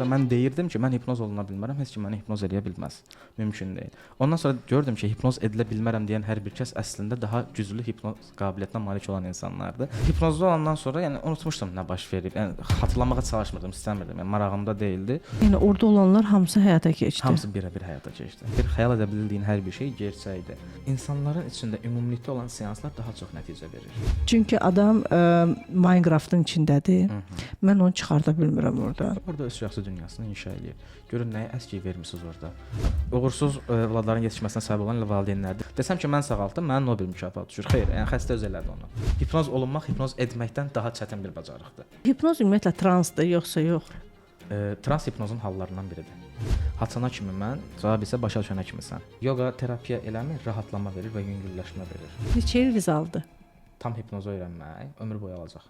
Mən deyirdim ki, mən hipnoz oluna bilmərəm, heç kim məni hipnoz edə bilməz. Mümkün deyil. Ondan sonra gördüm ki, hipnoz edilə bilmərəm deyən hər bir kəs əslində daha güclü hipnoz qabiliyyətinə malik olan insanlardır. Hipnozda olandan sonra yəni unutmuşdum nə baş verib. Yəni xatırlamağa çalışmırdım, istəmirdim. Yəni marağımda deyildi. Yəni orada olanlar hamısı həyata keçdi. Hamısı birə-bir həyata keçdi. Bir xəyal edə bildiyin hər bir şey gerçəkdir. İnsanların içində ümumilikdə olan seanslar daha çox nəticə verir. Çünki adam Minecraftın içindədir. Mən onu çıxarda bilmirəm orada. Orada öz şəxsi dünyasını inşa edir. Görün nəyə əskiy vermisiniz orada. Uğursuz övladların yetişməsinə səbəb olan valideynlərdir. Desəm ki, mən sağaltdım, mənə Nobel mükafatı düşür. Xeyr, yəni xəstə öz elədi onu. Hipnoz olunmaq hipnoz etməkdən daha çətin bir bacarıqdır. Hipnoz ümumiyyətlə transdır, yoxsa yox? Trans hipnozun hallarından biridir. Haçana kimi mən, cavab isə başa düşənə kimisən. Yoga terapiya eləmir, rahatlama verir və yüngülləşmə verir. Neçə il viz aldı? Tam hipnozu öyrənmək ömür boyu alacaq.